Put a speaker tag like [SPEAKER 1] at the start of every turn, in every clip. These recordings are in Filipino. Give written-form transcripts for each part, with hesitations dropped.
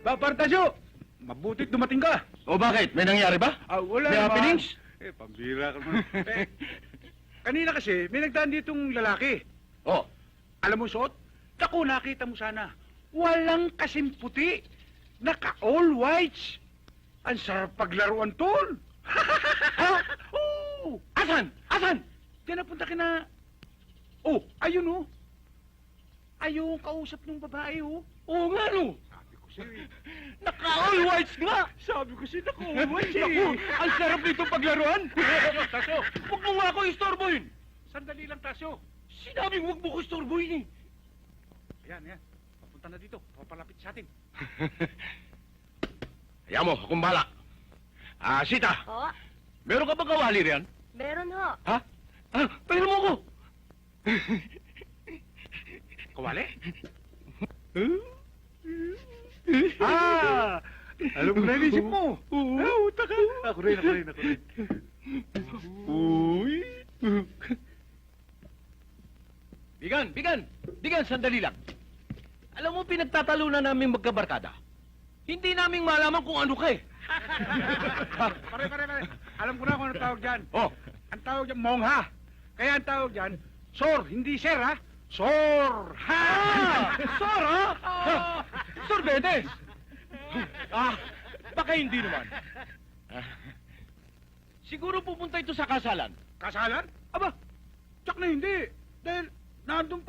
[SPEAKER 1] Papartasyo! Mabutit dumating ka.
[SPEAKER 2] O bakit? May nangyari ba?
[SPEAKER 1] Wala
[SPEAKER 2] May
[SPEAKER 1] naman.
[SPEAKER 2] happenings?
[SPEAKER 1] Pambira ka naman. Kanina kasi, may nagdaan ditong lalaki.
[SPEAKER 2] Oh,
[SPEAKER 1] Alam mo, suot? Naku, nakita mo sana. Walang kasing puti. Naka-all whites. Ang sarap paglaruan, tol. Ha? Oo.
[SPEAKER 2] asan? Asan?
[SPEAKER 1] Diyan napunta kina... Oh, ayun oh. Ayun, kausap ng babae oh.
[SPEAKER 2] Oo nga, no.
[SPEAKER 1] Sabi ko sa'yo eh.
[SPEAKER 2] Naka-all whites nga.
[SPEAKER 1] Sabi ko sa'yo, naka-all whites eh.
[SPEAKER 2] Naku, ang sarap nito paglaruan.
[SPEAKER 1] Tasyo,
[SPEAKER 2] Huwag mo nga ako istorbohin.
[SPEAKER 1] sandali lang, Tasyo.
[SPEAKER 2] Sinabing huwag mo ko istorbohin
[SPEAKER 1] Ayan. Papunta na dito. Papalapit sa atin.
[SPEAKER 2] Hayaan mo, akong bahala. Sita,
[SPEAKER 3] Oh,
[SPEAKER 2] meron ka ba kawali riyan?
[SPEAKER 3] meron ho.
[SPEAKER 2] Ha? Pahira mo ko.
[SPEAKER 1] Kawali?
[SPEAKER 2] Ah!
[SPEAKER 1] Alam mo na inisip mo.
[SPEAKER 2] Oo.
[SPEAKER 1] Taka. Ako rin.
[SPEAKER 2] Uy. Bigan, sandali lang. Alam mo, pinagtatalunan namin magkabarkada. Hindi namin malaman kung ano ka eh.
[SPEAKER 1] Pare. Alam ko na kung ano tawag dyan.
[SPEAKER 2] Oh,
[SPEAKER 1] Ang tawag dyan, mongha. Kaya ang tawag dyan, sor, hindi sir ha. Sor! Ha!
[SPEAKER 2] Sor, ha? Sorbetes! Baka hindi naman. Siguro pupunta ito sa kasalan.
[SPEAKER 1] Kasalan? Aba, tsak na hindi. Dahil nandun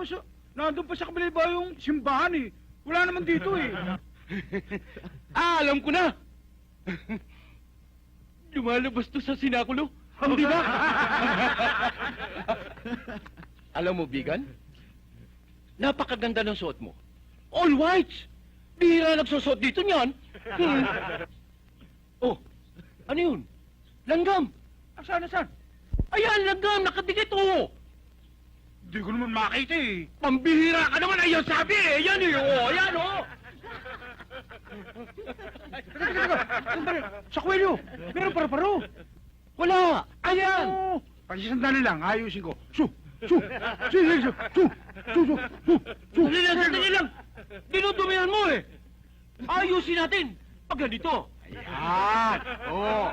[SPEAKER 1] pa sa kabila ba yung simbahan eh. Wala naman dito eh.
[SPEAKER 2] Alam ko na! Lumalabas to sa sinakulo. Hindi ba? Alam mo, Bigan? Napakaganda ng suot mo. All whites! Bihira nagsusot dito niyan. Oh, ano yun? Langgam!
[SPEAKER 1] Saan?
[SPEAKER 2] Ayan, langgam! Nakadikit, oh!
[SPEAKER 1] Hindi ko naman makita eh.
[SPEAKER 2] Pambihira ka naman! Ayun sabi eh! Yan eh! Oh, ayan, oh!
[SPEAKER 1] Sandali, sa kwelyo, meron paro-paro.
[SPEAKER 2] Wala! Ayan!
[SPEAKER 1] Sandali lang, ayusin ko. Su!
[SPEAKER 2] Sandali lang! Dinudumihan mo eh! Ayusin natin! Pag ganito! Ayan! Oh!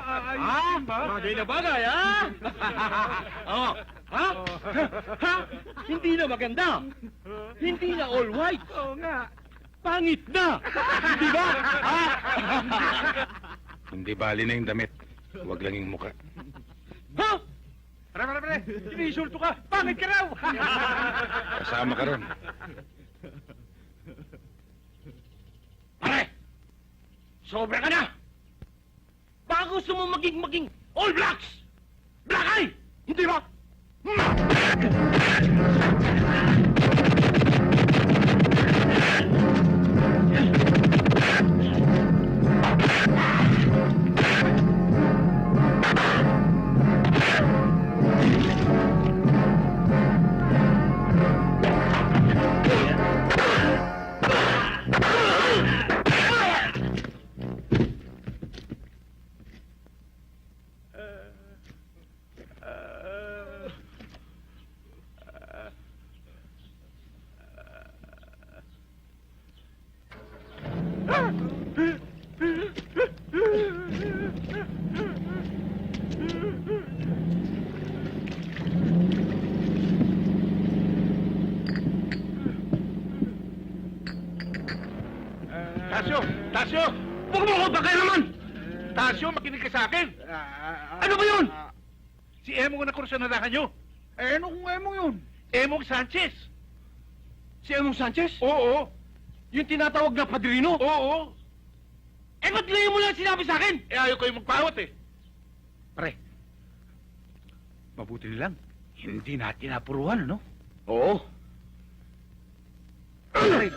[SPEAKER 2] Bagay na bagay, ha? Oh! Ha? Ha? Hindi na maganda! Hindi na all white!
[SPEAKER 1] Oo nga.
[SPEAKER 2] Pangit na! Di ba? Ha?
[SPEAKER 4] Hindi bali na yung damit. Huwag lang yung muka.
[SPEAKER 2] Ha?
[SPEAKER 1] Pare, inisulto ka. Pangit ka raw.
[SPEAKER 4] Kasama ka ron.
[SPEAKER 2] Pare! Sobra ka na! Baka gusto mo maging all blacks! Black eye! Hindi ba?
[SPEAKER 1] Tasyo!
[SPEAKER 2] Huwag mo ko bakay naman!
[SPEAKER 1] Tasyo, makinig ka sa akin.
[SPEAKER 2] Ano ba yun?
[SPEAKER 1] Si Emong na kursanadahan nyo. Ano kung Emong yun? Emong Sanchez.
[SPEAKER 2] Si Emong Sanchez?
[SPEAKER 1] Oo.
[SPEAKER 2] Yung tinatawag na padrino?
[SPEAKER 1] Oo.
[SPEAKER 2] Eh, ba't ngayon mo lang sinabi sa akin?
[SPEAKER 1] Ayaw ko yung magpawat eh. Pare, mabuti lang. Hindi natin napuruhan, ano?
[SPEAKER 2] Oo.
[SPEAKER 1] Pare,